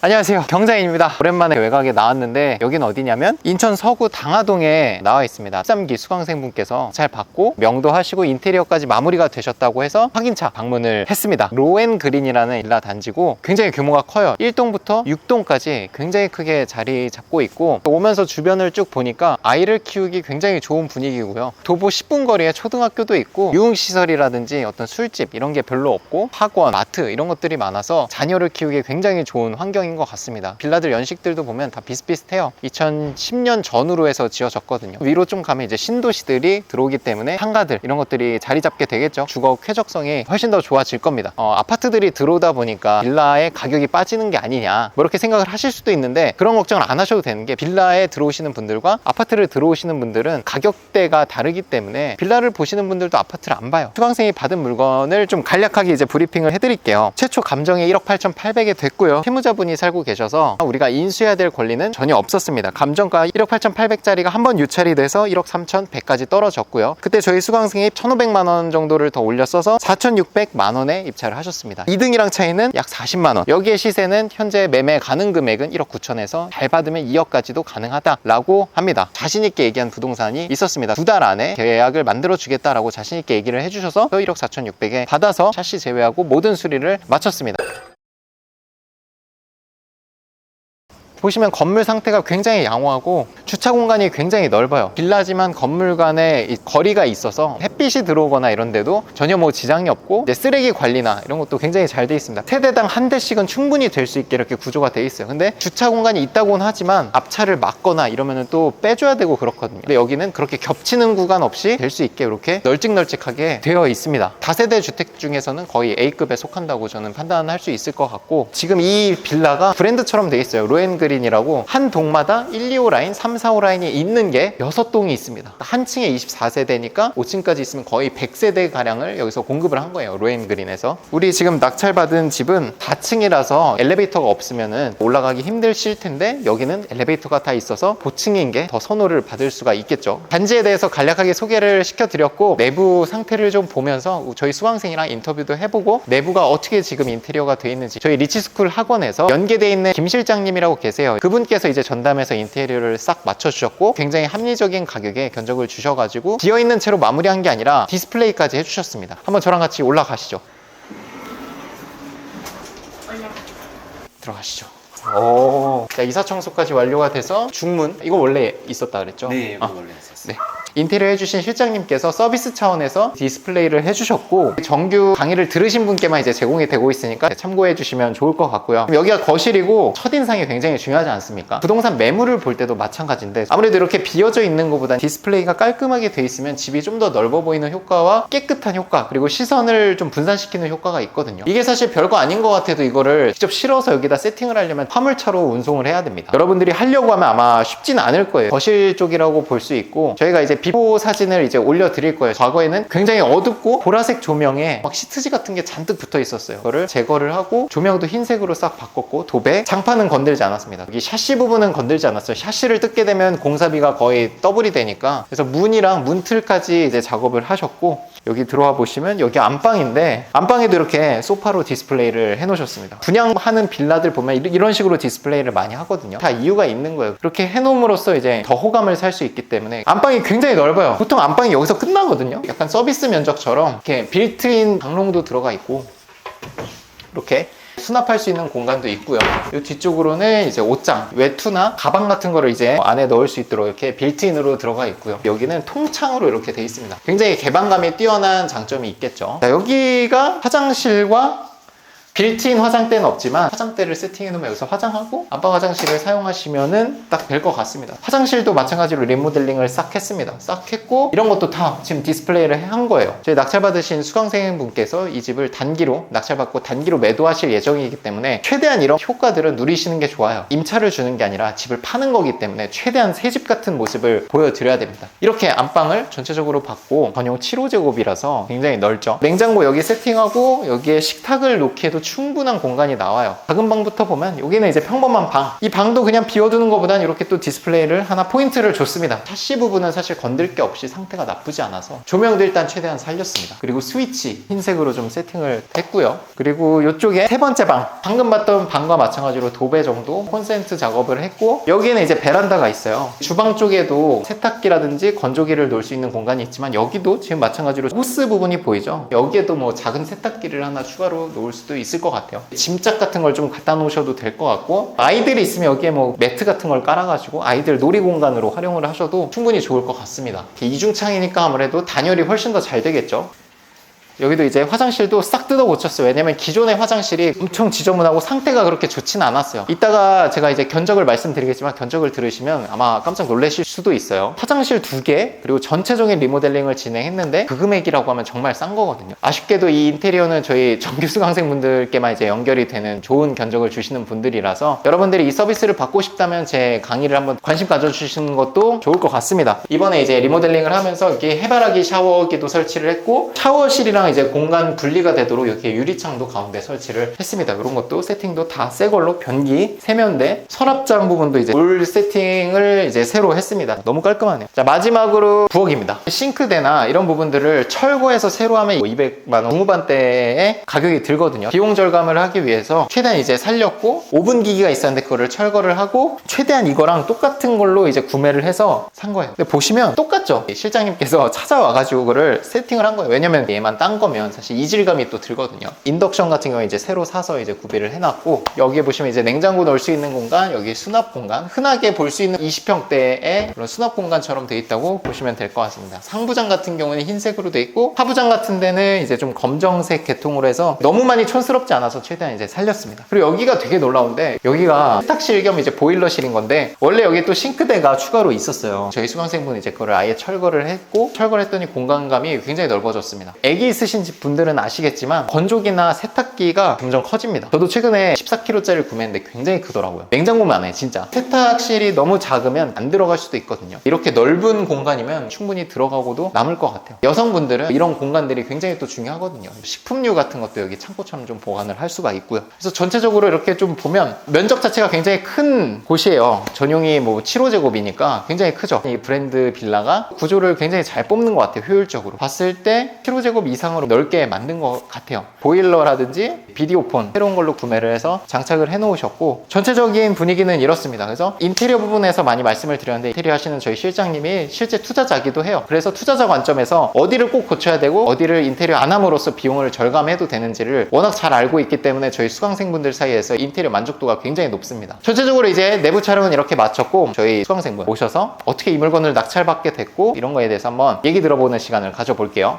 안녕하세요, 경자인입니다. 오랜만에 외곽에 나왔는데 여기는 어디냐면 인천 서구 당하동에 나와 있습니다. 13기 수강생분께서 잘 받고 명도하시고 인테리어까지 마무리가 되셨다고 해서 확인차 방문을 했습니다. 로앤그린이라는 빌라 단지고 굉장히 규모가 커요. 1동부터 6동까지 굉장히 크게 자리 잡고 있고, 오면서 주변을 쭉 보니까 아이를 키우기 굉장히 좋은 분위기고요. 도보 10분 거리에 초등학교도 있고 유흥시설이라든지 어떤 술집 이런 게 별로 없고 학원, 마트 이런 것들이 많아서 자녀를 키우기 굉장히 좋은 환경인 것 같습니다. 빌라들 연식들도 보면 다 비슷비슷해요. 2010년 전후로 해서 지어졌거든요. 위로 좀 가면 이제 신도시들이 들어오기 때문에 상가들 이런 것들이 자리 잡게 되겠죠. 주거 쾌적성이 훨씬 더 좋아질 겁니다. 아파트들이 들어오다 보니까 빌라의 가격이 빠지는 게 아니냐 뭐 이렇게 생각을 하실 수도 있는데, 그런 걱정을 안 하셔도 되는 게 빌라에 들어오시는 분들과 아파트를 들어오시는 분들은 가격대가 다르기 때문에 빌라를 보시는 분들도 아파트를 안 봐요. 수강생이 받은 물건을 좀 간략하게 이제 브리핑을 해드릴게요. 최초 감정이 1억 8,800에 됐고요. 채무자분이 살고 계셔서 우리가 인수해야 될 권리는 전혀 없었습니다. 감정가 1억 8,800짜리가 한번 유찰이 돼서 1억 3,100까지 떨어졌고요. 그때 저희 수강생이 1,500만 원 정도를 더 올렸어서 4,600만 원에 입찰을 하셨습니다. 2등이랑 차이는 약 40만 원. 여기에 시세는 현재 매매 가능 금액은 1억 9천에서 잘 받으면 2억까지도 가능하다라고 합니다. 자신 있게 얘기한 부동산이 있었습니다. 2달 안에 계약을 만들어 주겠다라고 자신 있게 얘기를 해주셔서 1억 4,600에 받아서 샤시 제외하고 모든 수리를 마쳤습니다. 보시면 건물 상태가 굉장히 양호하고 주차 공간이 굉장히 넓어요. 빌라지만 건물 간에 거리가 있어서 햇빛이 들어오거나 이런 데도 전혀 뭐 지장이 없고, 이제 쓰레기 관리나 이런 것도 굉장히 잘 돼 있습니다. 세대당 한 대씩은 충분히 될 수 있게 이렇게 구조가 돼 있어요. 근데 주차 공간이 있다고는 하지만 앞차를 막거나 이러면 또 빼줘야 되고 그렇거든요. 근데 여기는 그렇게 겹치는 구간 없이 될 수 있게 이렇게 널찍널찍하게 되어 있습니다. 다세대 주택 중에서는 거의 A급에 속한다고 저는 판단할 수 있을 것 같고, 지금 이 빌라가 브랜드처럼 돼 있어요. 로앤그린이라고 한 동마다 1, 2호 라인, 3, 4호 라인이 있는 게 6동이 있습니다. 한 층에 24세대니까 5층까지 있으면 거의 100세대 가량을 여기서 공급을 한 거예요. 로앤그린에서. 우리 지금 낙찰받은 집은 4층이라서 엘리베이터가 없으면 올라가기 힘드실 텐데, 여기는 엘리베이터가 다 있어서 고층인 게 더 선호를 받을 수가 있겠죠. 단지에 대해서 간략하게 소개를 시켜드렸고, 내부 상태를 좀 보면서 저희 수강생이랑 인터뷰도 해보고 내부가 어떻게 지금 인테리어가 되어 있는지, 저희 리치스쿨 학원에서 연계되어 있는 김 실장님이라고 계세요. 그분께서 이제 전담해서 인테리어를 싹 맞춰주셨고 굉장히 합리적인 가격에 견적을 주셔가지고 비어있는 채로 마무리한 게 아니라 디스플레이까지 해주셨습니다. 한번 저랑 같이 올라가시죠. 들어가시죠. 오. 자, 이사 청소까지 완료가 돼서 중문, 이거 원래 있었다 그랬죠? 네, 이거 원래 있었어요. 네. 인테리어 해주신 실장님께서 서비스 차원에서 디스플레이를 해주셨고, 정규 강의를 들으신 분께만 이제 제공이 되고 있으니까 참고해 주시면 좋을 것 같고요. 여기가 거실이고 첫인상이 굉장히 중요하지 않습니까? 부동산 매물을 볼 때도 마찬가지인데, 아무래도 이렇게 비어져 있는 것보다 디스플레이가 깔끔하게 돼 있으면 집이 좀 더 넓어 보이는 효과와 깨끗한 효과, 그리고 시선을 좀 분산시키는 효과가 있거든요. 이게 사실 별거 아닌 것 같아도 이거를 직접 실어서 여기다 세팅을 하려면 화물차로 운송을 해야 됩니다. 여러분들이 하려고 하면 아마 쉽지는 않을 거예요. 거실 쪽이라고 볼 수 있고, 저희가 이제 비포 사진을 이제 올려드릴 거예요. 과거에는 굉장히 어둡고 보라색 조명에 막 시트지 같은 게 잔뜩 붙어 있었어요. 그거를 제거를 하고 조명도 흰색으로 싹 바꿨고, 도배, 장판은 건들지 않았습니다. 여기 샤시 부분은 건들지 않았어요. 샤시를 뜯게 되면 공사비가 거의 더블이 되니까. 그래서 문이랑 문틀까지 이제 작업을 하셨고, 여기 들어와 보시면 여기 안방인데, 안방에도 이렇게 소파로 디스플레이를 해 놓으셨습니다. 분양하는 빌라들 보면 이런 식으로 디스플레이를 많이 하거든요. 다 이유가 있는 거예요. 그렇게 해 놓음으로써 이제 더 호감을 살 수 있기 때문에. 안방이 굉장히 넓어요. 보통 안방이 여기서 끝나거든요. 약간 서비스 면적처럼 이렇게 빌트인 방롱도 들어가 있고, 이렇게 수납할 수 있는 공간도 있고요. 이 뒤쪽으로는 이제 옷장, 외투나 가방 같은 거를 이제 안에 넣을 수 있도록 이렇게 빌트인으로 들어가 있고요. 여기는 통창으로 이렇게 돼 있습니다. 굉장히 개방감이 뛰어난 장점이 있겠죠. 자, 여기가 화장실과 빌트인 화장대는 없지만 화장대를 세팅해놓으면 여기서 화장하고 안방 화장실을 사용하시면은 딱 될 것 같습니다. 화장실도 마찬가지로 리모델링을 싹 했습니다. 싹 했고, 이런 것도 다 지금 디스플레이를 한 거예요. 저희 낙찰받으신 수강생분께서 이 집을 단기로 낙찰받고 단기로 매도하실 예정이기 때문에 최대한 이런 효과들은 누리시는 게 좋아요. 임차를 주는 게 아니라 집을 파는 거기 때문에 최대한 새 집 같은 모습을 보여드려야 됩니다. 이렇게 안방을 전체적으로 받고 전용 7호제곱이라서 굉장히 넓죠. 냉장고 여기 세팅하고 여기에 식탁을 놓기에도 충분한 공간이 나와요. 작은 방부터 보면 여기는 이제 평범한 방. 이 방도 그냥 비워두는 것보단 이렇게 또 디스플레이를 하나 포인트를 줬습니다. 샤시 부분은 사실 건들 게 없이 상태가 나쁘지 않아서 조명도 일단 최대한 살렸습니다. 그리고 스위치 흰색으로 좀 세팅을 했고요. 그리고 이쪽에 세 번째 방, 방금 봤던 방과 마찬가지로 도배 정도 콘센트 작업을 했고, 여기는 이제 베란다가 있어요. 주방 쪽에도 세탁기라든지 건조기를 놓을 수 있는 공간이 있지만 여기도 지금 마찬가지로 호스 부분이 보이죠. 여기에도 뭐 작은 세탁기를 하나 추가로 놓을 수도 있을 것 같아요. 짐짝 같은 걸 좀 갖다 놓으셔도 될 것 같고, 아이들이 있으면 여기에 뭐 매트 같은 걸 깔아가지고 아이들 놀이 공간으로 활용을 하셔도 충분히 좋을 것 같습니다. 이중창이니까 아무래도 단열이 훨씬 더 잘 되겠죠. 여기도 이제 화장실도 싹 뜯어 고쳤어요. 왜냐면 기존의 화장실이 엄청 지저분하고 상태가 그렇게 좋지는 않았어요. 이따가 제가 이제 견적을 말씀드리겠지만 견적을 들으시면 아마 깜짝 놀라실 수도 있어요. 화장실 2개 그리고 전체적인 리모델링을 진행했는데 그 금액이라고 하면 정말 싼 거거든요. 아쉽게도 이 인테리어는 저희 정규 수강생분들께만 이제 연결이 되는 좋은 견적을 주시는 분들이라서 여러분들이 이 서비스를 받고 싶다면 제 강의를 한번 관심 가져주시는 것도 좋을 것 같습니다. 이번에 이제 리모델링을 하면서 이렇게 해바라기 샤워기도 설치를 했고, 샤워실이랑 이제 공간 분리가 되도록 이렇게 유리창도 가운데 설치를 했습니다. 이런 것도 세팅도 다 새 걸로, 변기, 세면대, 서랍장 부분도 이제 물 세팅을 이제 새로 했습니다. 너무 깔끔하네요. 자, 마지막으로 부엌입니다. 싱크대나 이런 부분들을 철거해서 새로 하면 200만 원 중후반대의 가격이 들거든요. 비용 절감을 하기 위해서 최대한 이제 살렸고, 오븐 기기가 있었는데 그거를 철거를 하고 최대한 이거랑 똑같은 걸로 이제 구매를 해서 산 거예요. 근데 보시면 똑같죠? 실장님께서 찾아와가지고 그거를 세팅을 한 거예요. 왜냐면 얘만 딴 거면 사실 이질감이 또 들거든요. 인덕션 같은 경우에 이제 새로 사서 이제 구비를 해놨고, 여기에 보시면 이제 냉장고 넣을 수 있는 공간, 여기 수납 공간, 흔하게 볼 수 있는 20평대의 그런 수납 공간처럼 되어 있다고 보시면 될 것 같습니다. 상부장 같은 경우는 흰색으로 되어 있고, 하부장 같은 데는 이제 좀 검정색 계통으로 해서 너무 많이 촌스럽지 않아서 최대한 이제 살렸습니다. 그리고 여기가 되게 놀라운데, 여기가 세탁실 겸 이제 보일러실인 건데 원래 여기 또 싱크대가 추가로 있었어요. 저희 수강생분이 이제 그거를 아예 철거를 했고, 철거를 했더니 공간감이 굉장히 넓어졌습니다. 애기 있으신 집 분들은 아시겠지만 건조기나 세탁기가 점점 커집니다. 저도 최근에 14kg짜리를 구매했는데 굉장히 크더라고요. 냉장고만 해 진짜. 세탁실이 너무 작으면 안 들어갈 수도 있거든요. 이렇게 넓은 공간이면 충분히 들어가고도 남을 것 같아요. 여성분들은 이런 공간들이 굉장히 또 중요하거든요. 식품류 같은 것도 여기 창고처럼 좀 보관을 할 수가 있고요. 그래서 전체적으로 이렇게 좀 보면 면적 자체가 굉장히 큰 곳이에요. 전용이 뭐 7호제곱이니까 굉장히 크죠. 이 브랜드 빌라가 구조를 굉장히 잘 뽑는 것 같아요. 효율적으로 봤을 때 7호제곱 이상으로 넓게 만든 것 같아요. 보일러라든지 비디오폰 새로운 걸로 구매를 해서 장착을 해 놓으셨고, 전체적인 분위기는 이렇습니다. 그래서 인테리어 부분에서 많이 말씀을 드렸는데, 인테리어 하시는 저희 실장님이 실제 투자자기도 해요. 그래서 투자자 관점에서 어디를 꼭 고쳐야 되고 어디를 인테리어 안 함으로써 비용을 절감해도 되는지를 워낙 잘 알고 있기 때문에 저희 수강생분들 사이에서 인테리어 만족도가 굉장히 높습니다. 전체적으로 이제 내부 촬영은 이렇게 마쳤고, 저희 수강생분 모셔서 어떻게 이 물건을 낙찰받게 됐고 이런 거에 대해서 한번 얘기 들어보는 시간을 가져볼게요.